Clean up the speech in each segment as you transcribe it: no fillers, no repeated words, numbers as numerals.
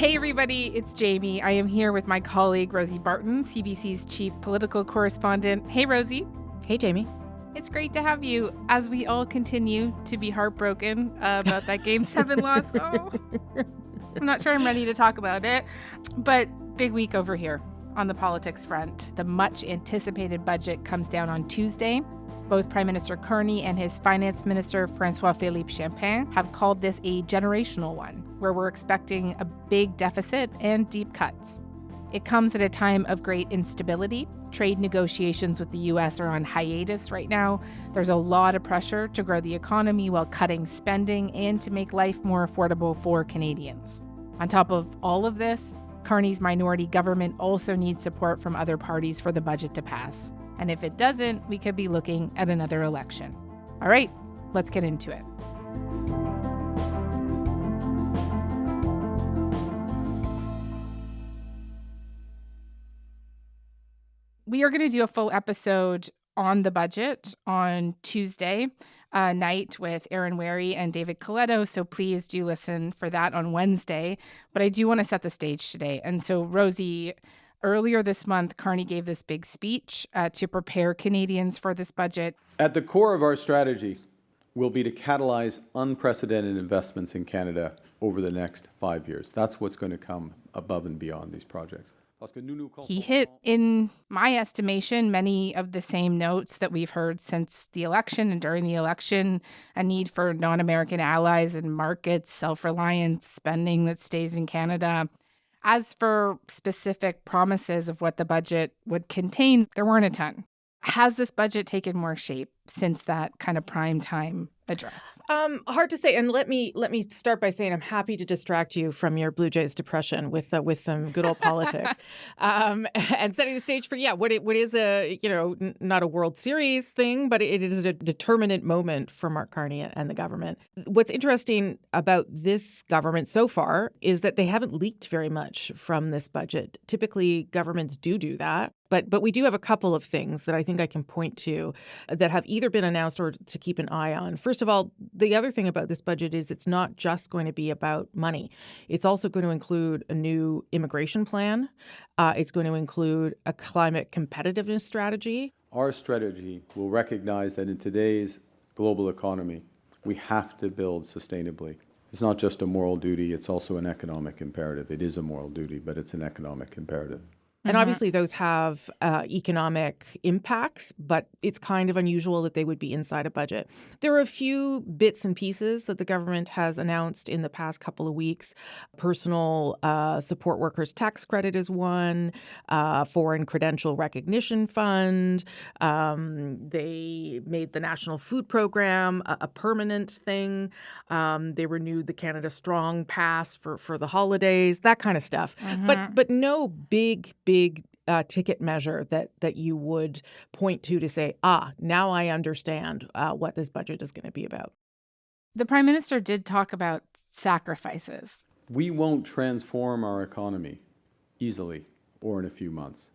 Hey everybody, it's Jamie. I am here with my colleague Rosie Barton, CBC's chief political correspondent. Hey Rosie. Hey Jamie. It's great to have you as we all continue to be heartbroken about that Game 7 loss. Oh, I'm not sure I'm ready to talk about it, but big week over here on the politics front. The much anticipated budget comes down on Tuesday. Both Prime Minister Carney and his Finance Minister François-Philippe Champagne have called this a generational one, where we're expecting a big deficit and deep cuts. It comes at a time of great instability. Trade negotiations with the U.S. are on hiatus right now. There's a lot of pressure to grow the economy while cutting spending and to make life more affordable for Canadians. On top of all of this, Carney's minority government also needs support from other parties for the budget to pass. And if it doesn't, we could be looking at another election. All right, let's get into it. We are going to do a full episode on the budget on Tuesday night with Aaron Wary and David Coletto, so please do listen for that on Wednesday. But I do want to set the stage today. And so, Rosie, earlier this month, Carney gave this big speech to prepare Canadians for this budget. At the core of our strategy will be to catalyze unprecedented investments in Canada over the next 5 years. That's what's going to come above and beyond these projects. He hit, in my estimation, many of the same notes that we've heard since the election and during the election: a need for non-American allies and markets, self-reliance, spending that stays in Canada. As for specific promises of what the budget would contain, there weren't a ton. Has this budget taken more shape since that kind of prime time address? Hard to say. And let me start by saying I'm happy to distract you from your Blue Jays depression with some good old politics, and setting the stage for what is a not a World Series thing, but it is a determinant moment for Mark Carney and the government. What's interesting about this government so far is that they haven't leaked very much from this budget. Typically, governments do that. But we do have a couple of things that I think I can point to that have either been announced or to keep an eye on. First of all, the other thing about this budget is it's not just going to be about money. It's also going to include a new immigration plan. It's going to include a climate competitiveness strategy. Our strategy will recognize that in today's global economy, we have to build sustainably. It's not just a moral duty, it's also an economic imperative. It is a moral duty, but it's an economic imperative. And obviously those have economic impacts, but it's kind of unusual that they would be inside a budget. There are a few bits and pieces that the government has announced in the past couple of weeks. Personal support workers tax credit is one, foreign credential recognition fund. They made the National Food Program a permanent thing. They renewed the Canada Strong Pass for the holidays, that kind of stuff. But no big ticket measure that you would point to say, now I understand what this budget is going to be about. The Prime Minister did talk about sacrifices. We won't transform our economy easily or in a few months.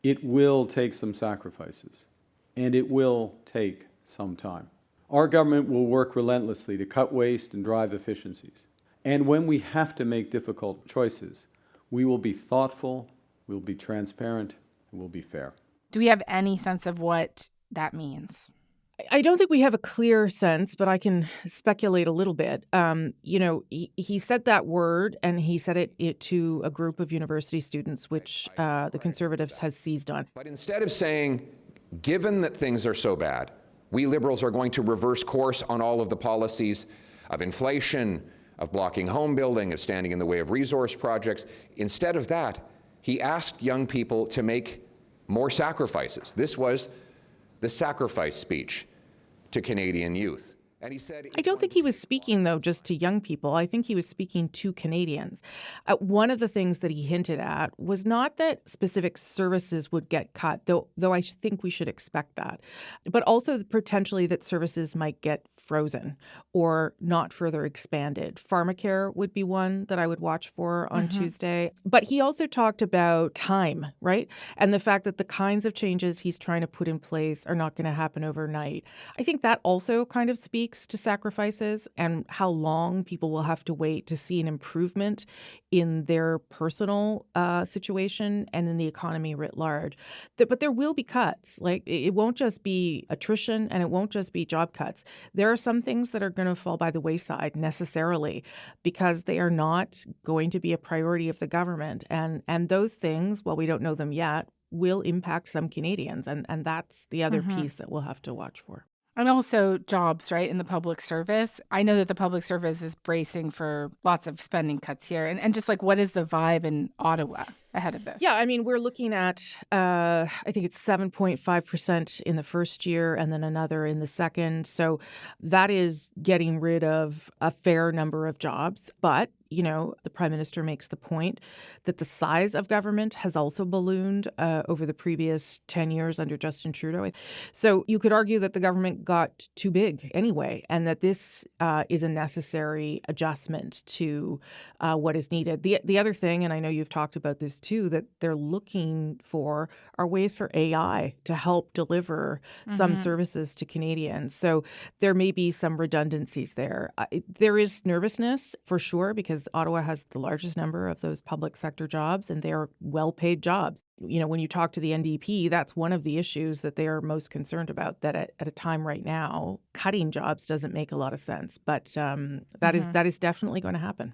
It will take some sacrifices, and it will take some time. Our government will work relentlessly to cut waste and drive efficiencies. And when we have to make difficult choices, we will be thoughtful, we'll be transparent, and we'll be fair. Do we have any sense of what that means? I don't think we have a clear sense, but I can speculate a little bit. He said that word, and he said it to a group of university students, which the Conservatives has seized on. But instead of saying, given that things are so bad, we Liberals are going to reverse course on all of the policies of inflation, of blocking home building, of standing in the way of resource projects. Instead of that, he asked young people to make more sacrifices. This was the sacrifice speech to Canadian youth. And he said, I don't think he was speaking, though, just to young people. I think he was speaking to Canadians. One of the things that he hinted at was not that specific services would get cut, though I think we should expect that, but also potentially that services might get frozen or not further expanded. Pharmacare would be one that I would watch for on Tuesday. But he also talked about time, right? And the fact that the kinds of changes he's trying to put in place are not going to happen overnight. I think that also kind of speaks takes to sacrifices and how long people will have to wait to see an improvement in their personal situation and in the economy writ large. But there will be cuts. Like, it won't just be attrition and it won't just be job cuts. There are some things that are going to fall by the wayside necessarily because they are not going to be a priority of the government. And those things, while we don't know them yet, will impact some Canadians. And that's the other piece that we'll have to watch for. And also jobs, right, in the public service. I know that the public service is bracing for lots of spending cuts here. And just like, what is the vibe in Ottawa ahead of this? Yeah, I mean, we're looking at, I think it's 7.5% in the first year and then another in the second. So that is getting rid of a fair number of jobs. But, you know, the Prime Minister makes the point that the size of government has also ballooned over the previous 10 years under Justin Trudeau. So you could argue that the government got too big anyway, and that this is a necessary adjustment to what is needed. The other thing, and I know you've talked about this too, that they're looking for are ways for AI to help deliver some services to Canadians. So there may be some redundancies there. There is nervousness for sure, because Ottawa has the largest number of those public sector jobs, and they are well-paid jobs. You know, when you talk to the NDP, that's one of the issues that they are most concerned about, that at a time right now, cutting jobs doesn't make a lot of sense. But that is definitely going to happen.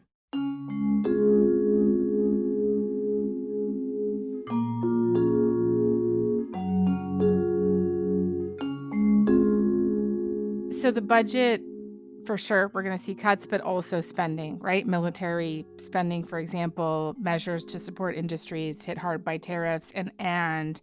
So the budget, for sure, we're going to see cuts, but also spending, right? Military spending, for example, measures to support industries hit hard by tariffs. And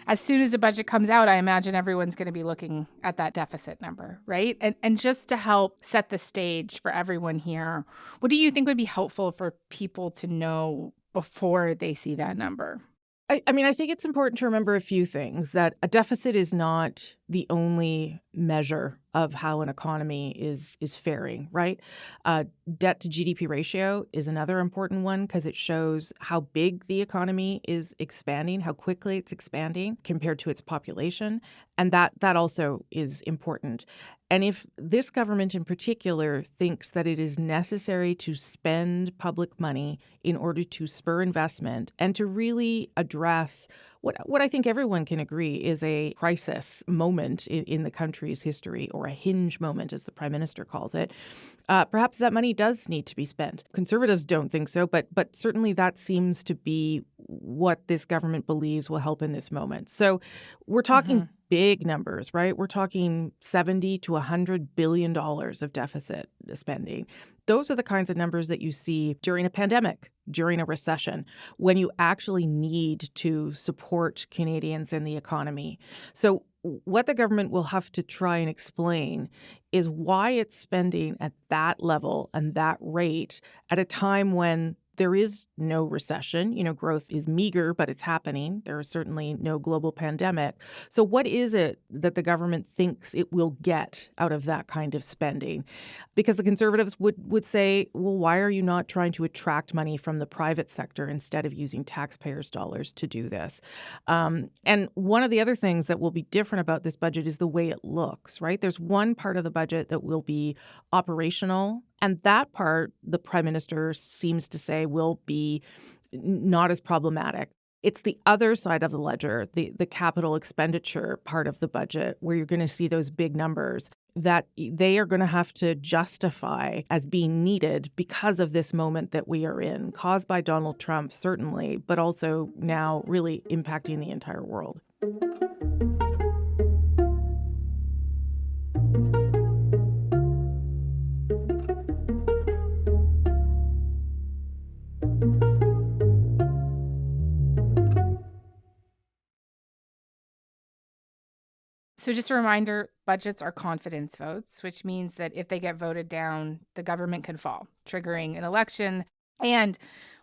as soon as the budget comes out, I imagine everyone's going to be looking at that deficit number, right? And just to help set the stage for everyone here, what do you think would be helpful for people to know before they see that number? I mean, I think it's important to remember a few things, that a deficit is not the only measure of how an economy is faring, right? Debt to GDP ratio is another important one, because it shows how big the economy is expanding, how quickly it's expanding compared to its population. And that also is important. And if this government in particular thinks that it is necessary to spend public money in order to spur investment and to really address what I think everyone can agree is a crisis moment in the country's history, or a hinge moment, as the Prime Minister calls it, perhaps that money does need to be spent. Conservatives don't think so, but certainly that seems to be what this government believes will help in this moment. So we're talking big numbers, right? We're talking $70 to $100 billion of deficit spending. Those are the kinds of numbers that you see during a pandemic, during a recession, when you actually need to support Canadians and the economy. So what the government will have to try and explain is why it's spending at that level and that rate at a time when there is no recession. You know, growth is meager, but it's happening. There is certainly no global pandemic. So what is it that the government thinks it will get out of that kind of spending? Because the Conservatives would say, well, why are you not trying to attract money from the private sector instead of using taxpayers' dollars to do this? And one of the other things that will be different about this budget is the way it looks, right? There's one part of the budget that will be operational, and that part, the Prime Minister seems to say, will be not as problematic. It's the other side of the ledger, the capital expenditure part of the budget, where you're going to see those big numbers that they are going to have to justify as being needed because of this moment that we are in, caused by Donald Trump, certainly, but also now really impacting the entire world. So just a reminder, budgets are confidence votes, which means that if they get voted down, the government can fall, triggering an election. And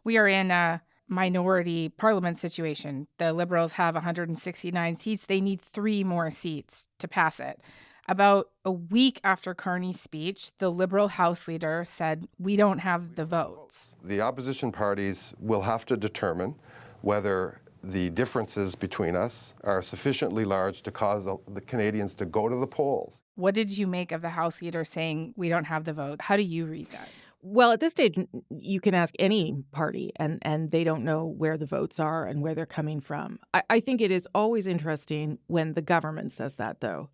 we are in a minority parliament situation. The Liberals have 169 seats. They need 3 more seats to pass it. About a week after Carney's speech, the Liberal House leader said, we don't have the votes. The opposition parties will have to determine whether the differences between us are sufficiently large to cause the Canadians to go to the polls. What did you make of the House leader saying we don't have the vote? How do you read that? Well, at this stage, you can ask any party, and they don't know where the votes are and where they're coming from. I think it is always interesting when the government says that, though.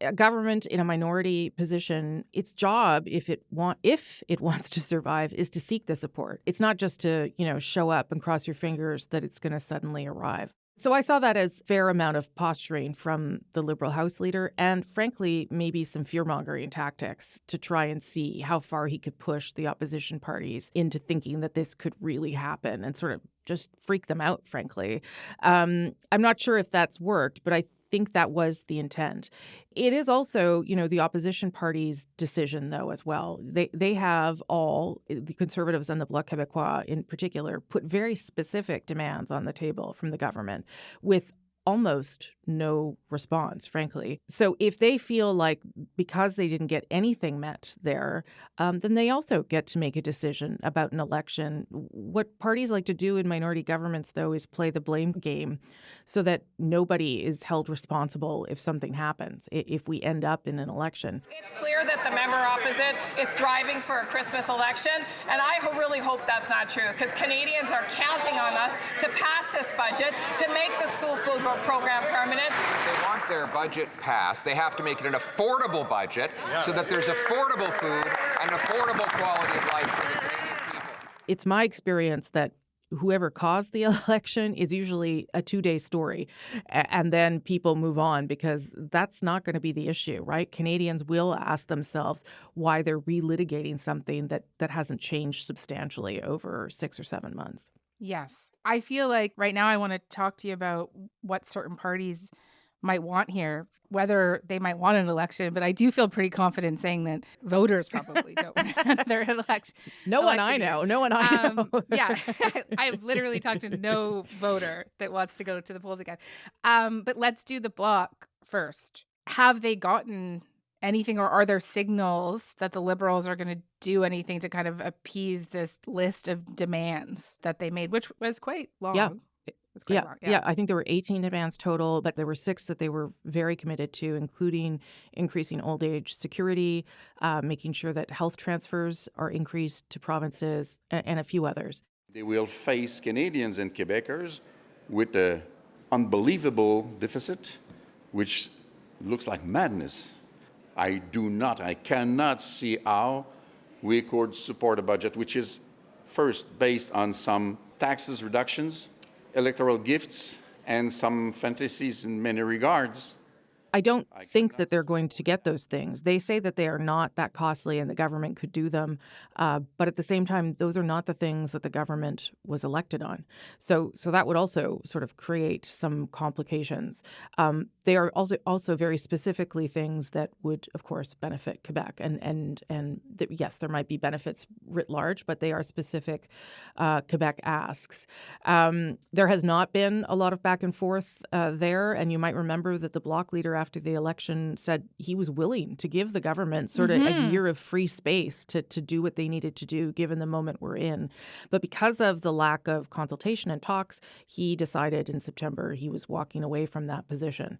A government in a minority position, its job, if it wants to survive, is to seek the support. It's not just to, show up and cross your fingers that it's going to suddenly arrive. So I saw that as a fair amount of posturing from the Liberal House leader and, frankly, maybe some fear-mongering tactics to try and see how far he could push the opposition parties into thinking that this could really happen and sort of just freak them out, frankly. I'm not sure if that's worked, but I think that was the intent. It is also, the opposition party's decision, though, as well. They have all, the Conservatives and the Bloc Québécois in particular, put very specific demands on the table from the government with almost no response, frankly. So if they feel like because they didn't get anything met there, then they also get to make a decision about an election. What parties like to do in minority governments, though, is play the blame game so that nobody is held responsible if something happens, if we end up in an election. It's clear that the member opposite is driving for a Christmas election, and I really hope that's not true, because Canadians are counting on us to pass this budget, to make the school food program permanent. If they want their budget passed, they have to make it an affordable budget so that there's affordable food and affordable quality of life for the Canadian people. It's my experience that whoever caused the election is usually a 2-day story, and then people move on because that's not going to be the issue, right? Canadians will ask themselves why they're relitigating something that hasn't changed substantially over 6 or 7 months. Yes. I feel like right now I want to talk to you about what certain parties might want here, whether they might want an election, but I do feel pretty confident saying that voters probably don't want another election. No one I know. Yeah, I've literally talked to no voter that wants to go to the polls again. But let's do the Bloc first. Have they gotten anything, or are there signals that the Liberals are going to do anything to kind of appease this list of demands that they made, which was quite long? Yeah. Long. Yeah, I think there were 18 demands total, but there were 6 that they were very committed to, including increasing old age security, making sure that health transfers are increased to provinces, and a few others. They will face Canadians and Quebecers with an unbelievable deficit, which looks like madness. I cannot see how we could support a budget which is first based on some taxes reductions, electoral gifts, and some fantasies in many regards. I don't think that they're going to get those things. They say that they are not that costly and the government could do them. But at the same time, those are not the things that the government was elected on. So that would also sort of create some complications. They are also very specifically things that would, of course, benefit Quebec. And yes, there might be benefits writ large, but they are specific Quebec asks. There has not been a lot of back and forth there. And you might remember that the Bloc leader after the election said he was willing to give the government sort of a year of free space to do what they needed to do given the moment we're in. But because of the lack of consultation and talks, he decided in September he was walking away from that position.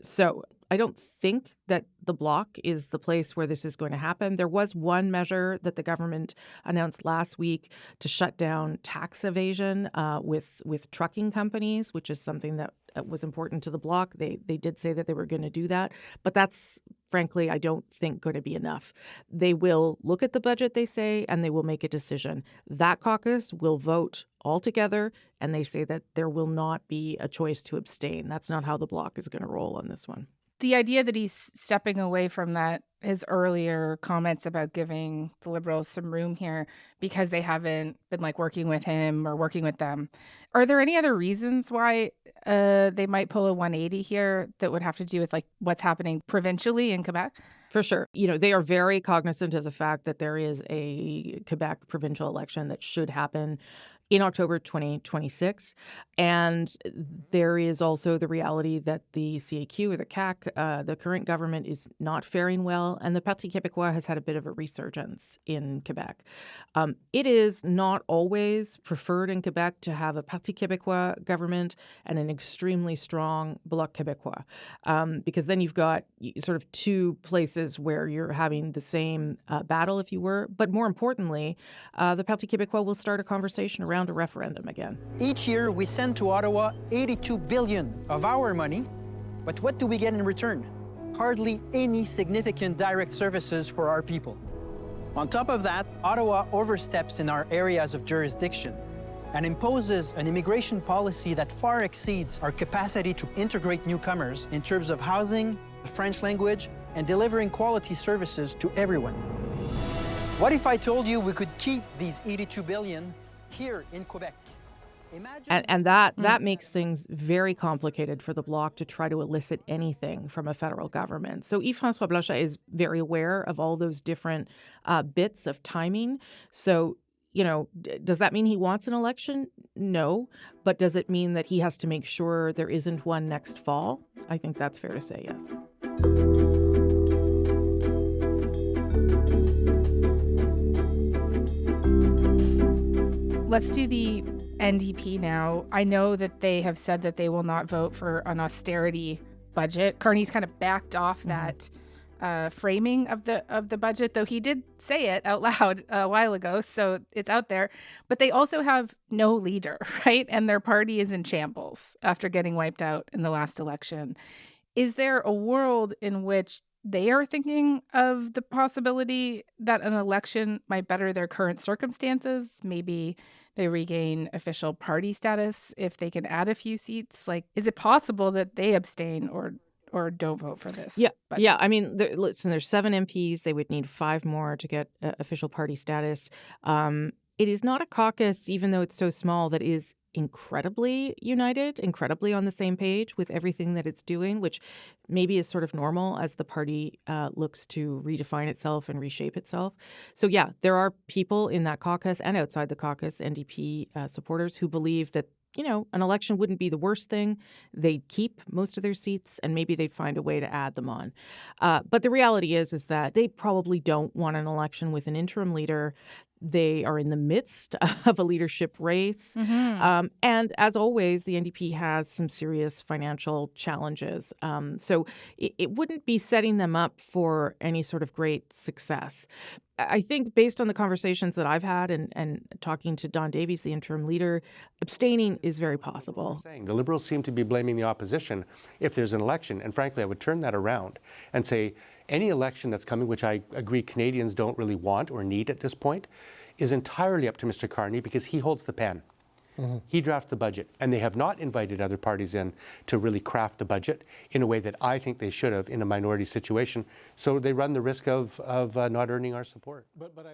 So I don't think that the Bloc is the place where this is going to happen. There was one measure that the government announced last week to shut down tax evasion with trucking companies, which is something that was important to the Bloc. They did say that they were going to do that, but that's frankly, I don't think going to be enough. They will look at the budget, they say, and they will make a decision. That caucus will vote all together, and they say that there will not be a choice to abstain. That's not how the Bloc is going to roll on this one. The idea that he's stepping away from that, his earlier comments about giving the Liberals some room here because they haven't been working with him or working with them. Are there any other reasons why they might pull a 180 here that would have to do with what's happening provincially in Quebec? For sure. They are very cognizant of the fact that there is a Quebec provincial election that should happen in October 2026. And there is also the reality that the CAQ or the CAQ, the current government, is not faring well, and the Parti Québécois has had a bit of a resurgence in Quebec. It is not always preferred in Quebec to have a Parti Québécois government and an extremely strong Bloc Québécois, because then you've got sort of two places where you're having the same battle, if you were. But more importantly, the Parti Québécois will start a conversation around a referendum again. Each year, we send to Ottawa $82 billion of our money, but what do we get in return? Hardly any significant direct services for our people. On top of that, Ottawa oversteps in our areas of jurisdiction and imposes an immigration policy that far exceeds our capacity to integrate newcomers in terms of housing, the French language, and delivering quality services to everyone. What if I told you we could keep these $82 billion here in Quebec? And that makes things very complicated for the Bloc to try to elicit anything from a federal government. So Yves-François Blanchet is very aware of all those different bits of timing. So, does that mean he wants an election? No. But does it mean that he has to make sure there isn't one next fall? I think that's fair to say, yes. Let's do the NDP now. I know that they have said that they will not vote for an austerity budget. Carney's kind of backed off that framing of the budget, though he did say it out loud a while ago, so it's out there. But they also have no leader, right? And their party is in shambles after getting wiped out in the last election. Is there a world in which they are thinking of the possibility that an election might better their current circumstances? Maybe they regain official party status if they can add a few seats. Like, is it possible that they abstain or don't vote for this? Yeah. I mean, listen, there's 7 MPs. They would need 5 more to get official party status. It is not a caucus, even though it's so small, that is incredibly united, incredibly on the same page with everything that it's doing, which maybe is sort of normal as the party looks to redefine itself and reshape itself. So yeah, there are people in that caucus and outside the caucus, NDP supporters, who believe that an election wouldn't be the worst thing. They'd keep most of their seats and maybe they'd find a way to add them on. But the reality is that they probably don't want an election with an interim leader. They are in the midst of a leadership race. And as always, the NDP has some serious financial challenges. So it wouldn't be setting them up for any sort of great success. I think based on the conversations that I've had and talking to Don Davies, the interim leader, abstaining is very possible. The Liberals seem to be blaming the opposition if there's an election. And frankly, I would turn that around and say any election that's coming, which I agree Canadians don't really want or need at this point, is entirely up to Mr. Carney because he holds the pen. He drafts the budget, and they have not invited other parties in to really craft the budget in a way that I think they should have in a minority situation. So they run the risk of not earning our support.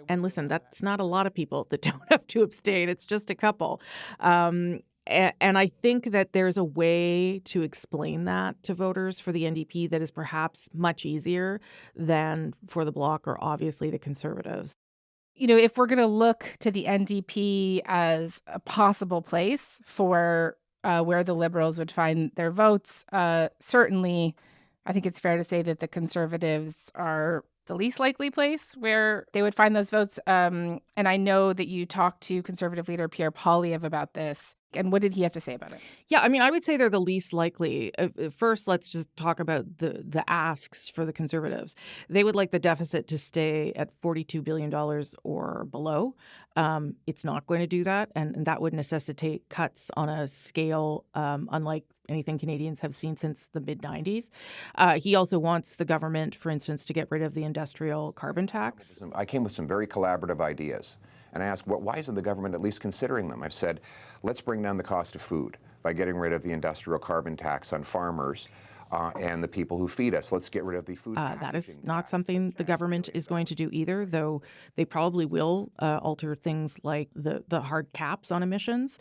And listen, that's not a lot of people that don't have to abstain. It's just a couple. And I think that there's a way to explain that to voters for the NDP that is perhaps much easier than for the Bloc or obviously the Conservatives. If we're going to look to the NDP as a possible place for where the Liberals would find their votes, certainly I think it's fair to say that the Conservatives are the least likely place where they would find those votes. And I know that you talked to Conservative leader Pierre Poilievre about this. And what did he have to say about it? Yeah, I mean, I would say they're the least likely. First, let's just talk about the asks for the Conservatives. They would like the deficit to stay at $42 billion or below. It's not going to do that, and that would necessitate cuts on a scale unlike anything Canadians have seen since the mid-'90s. He also wants the government, for instance, to get rid of the industrial carbon tax. I came with some very collaborative ideas. And I asked, why isn't the government at least considering them? I've said, let's bring down the cost of food by getting rid of the industrial carbon tax on farmers. and the people who feed us. Let's get rid of the food That is packaging not tax something that the government is going to do either, though they probably will alter things like the hard caps on emissions.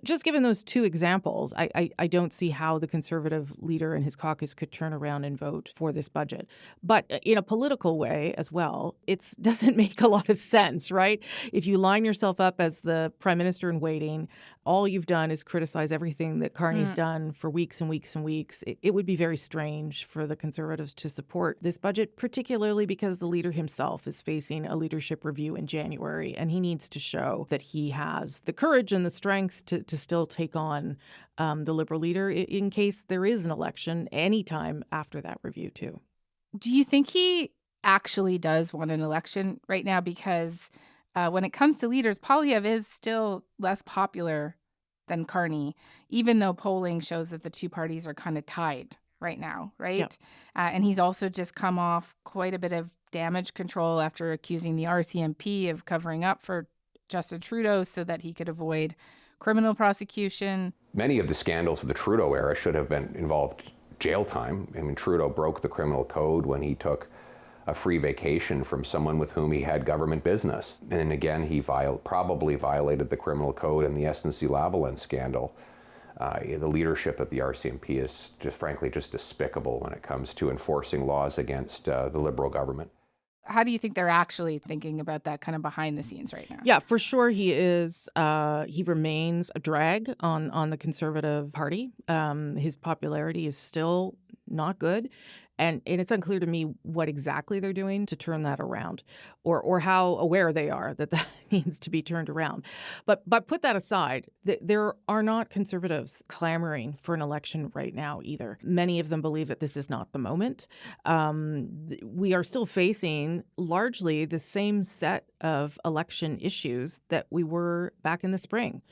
Just given those two examples, I don't see how the Conservative leader and his caucus could turn around and vote for this budget. But in a political way as well, it doesn't make a lot of sense, right? If you line yourself up as the Prime Minister in waiting, all you've done is criticize everything that Carney's done for weeks and weeks and weeks. It would be very strange for the Conservatives to support this budget, particularly because the leader himself is facing a leadership review in January, and he needs to show that he has the courage and the strength to still take on the Liberal leader in case there is an election anytime after that review, too. Do you think he actually does want an election right now? Because when it comes to leaders, Poilievre is still less popular than Carney, even though polling shows that the two parties are kind of tied right now, right? Yep. And he's also just come off quite a bit of damage control after accusing the RCMP of covering up for Justin Trudeau so that he could avoid criminal prosecution. Many of the scandals of the Trudeau era should have been involved jail time. I mean, Trudeau broke the criminal code when he took a free vacation from someone with whom he had government business. And again, he probably violated the criminal code in the SNC-Lavalin scandal. The leadership of the RCMP is frankly just despicable when it comes to enforcing laws against the Liberal government. How do you think they're actually thinking about that kind of behind the scenes right now? Yeah, for sure he is. He remains a drag on the Conservative Party. His popularity is still not good. And it's unclear to me what exactly they're doing to turn that around or how aware they are that that needs to be turned around. But put that aside, there are not Conservatives clamoring for an election right now either. Many of them believe that this is not the moment. We are still facing largely the same set of election issues that we were back in the spring.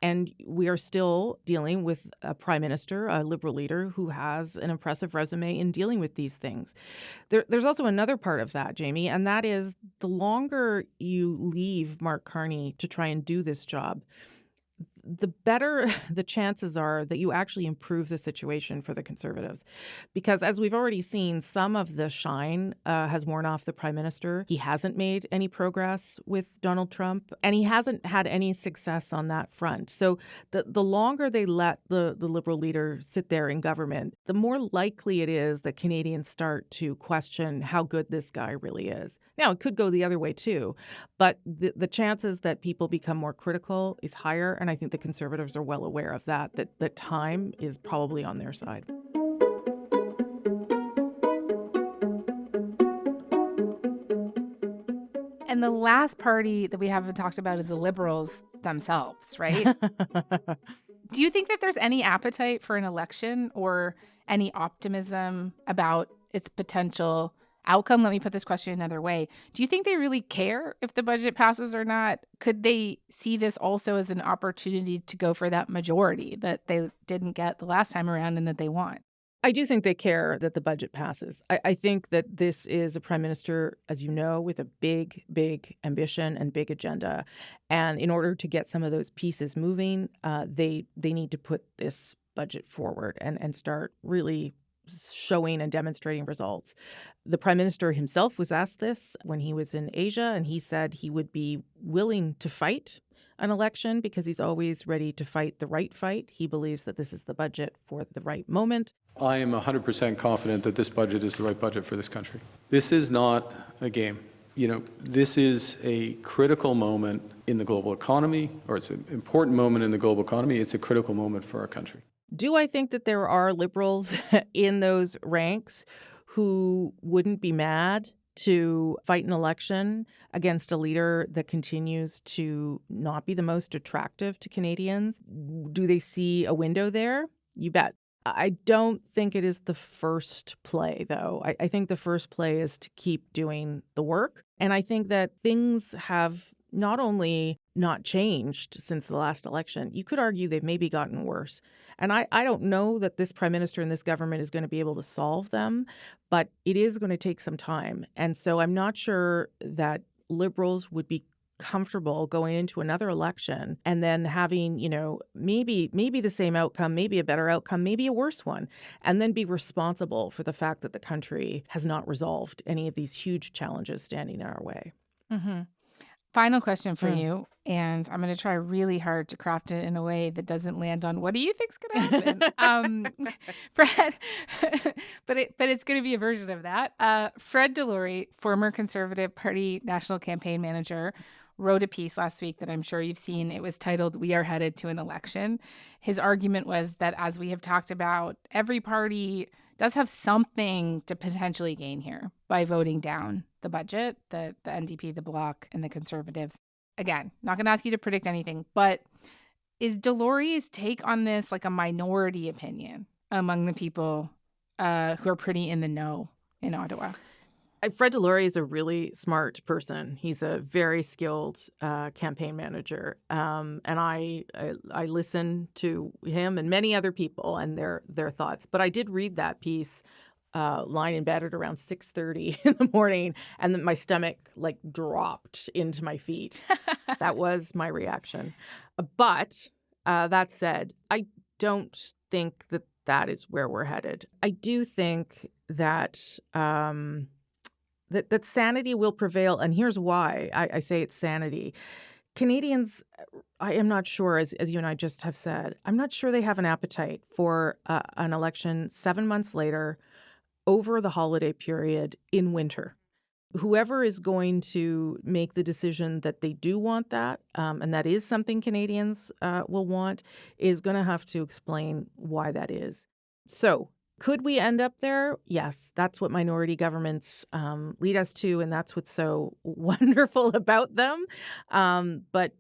And we are still dealing with a prime minister, a Liberal leader, who has an impressive resume in dealing with these things. There's also another part of that, Jamie, and that is the longer you leave Mark Carney to try and do this job, the better the chances are that you actually improve the situation for the Conservatives. Because as we've already seen, some of the shine has worn off the Prime Minister. He hasn't made any progress with Donald Trump, and he hasn't had any success on that front. So the longer they let the Liberal leader sit there in government, the more likely it is that Canadians start to question how good this guy really is. Now, it could go the other way too, but the chances that people become more critical is higher, and I think the Conservatives are well aware of that time is probably on their side. And the last party that we haven't talked about is the Liberals themselves, right? Do you think that there's any appetite for an election or any optimism about its potential outcome? Let me put this question another way. Do you think they really care if the budget passes or not? Could they see this also as an opportunity to go for that majority that they didn't get the last time around and that they want? I do think they care that the budget passes. I think that this is a prime minister, as you know, with a big, big ambition and big agenda. And in order to get some of those pieces moving, they need to put this budget forward and start really showing and demonstrating results. The Prime Minister himself was asked this when he was in Asia, and he said he would be willing to fight an election because he's always ready to fight the right fight. He believes that this is the budget for the right moment. I am 100% confident that this budget is the right budget for this country. This is not a game. This is a critical moment in the global economy, or it's an important moment in the global economy. It's a critical moment for our country. Do I think that there are Liberals in those ranks who wouldn't be mad to fight an election against a leader that continues to not be the most attractive to Canadians? Do they see a window there? You bet. I don't think it is the first play, though. I think the first play is to keep doing the work. And I think that things have not only not changed since the last election, you could argue they've maybe gotten worse. And I don't know that this Prime Minister and this government is going to be able to solve them, but it is going to take some time. And so I'm not sure that Liberals would be comfortable going into another election and then having, maybe the same outcome, maybe a better outcome, maybe a worse one, and then be responsible for the fact that the country has not resolved any of these huge challenges standing in our way. Mm-hmm. Final question for you, and I'm going to try really hard to craft it in a way that doesn't land on what do you think's going to happen, Fred? but it's going to be a version of that. Fred Delory, former Conservative Party national campaign manager, wrote a piece last week that I'm sure you've seen. It was titled "We Are Headed to an Election." His argument was that, as we have talked about, every party does have something to potentially gain here by voting down the budget, the NDP, the Bloc, and the Conservatives. Again, not going to ask you to predict anything, but is Delory's take on this like a minority opinion among the people who are pretty in the know in Ottawa? Fred Delory is a really smart person. He's a very skilled campaign manager, and I listen to him and many other people and their thoughts. But I did read that piece, lying in bed at around 6:30 in the morning, and then my stomach dropped into my feet. That was my reaction. But that said, I don't think that is where we're headed. I do think that. That sanity will prevail. And here's why I say it's sanity. Canadians, I am not sure, as you and I just have said, I'm not sure they have an appetite for an election 7 months later over the holiday period in winter. Whoever is going to make the decision that they do want that, and that is something Canadians will want, is going to have to explain why that is. So, could we end up there? Yes, that's what minority governments lead us to, and that's what's so wonderful about them. But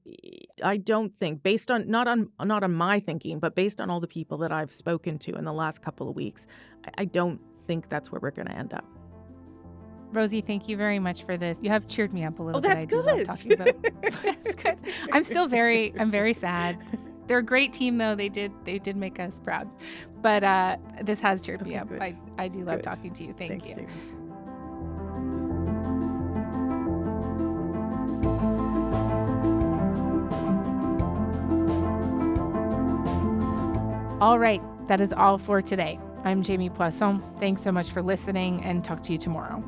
I don't think, based on not on my thinking, but based on all the people that I've spoken to in the last couple of weeks, I don't think that's where we're going to end up. Rosie, thank you very much for this. You have cheered me up a little bit. That's good. Love talking about. That's good. I'm very sad. They're a great team, though. They did make us proud. But this has cheered me up. Good. I do love talking to you. Thanks, you. Jamie. All right. That is all for today. I'm Jamie Poisson. Thanks so much for listening, and talk to you tomorrow.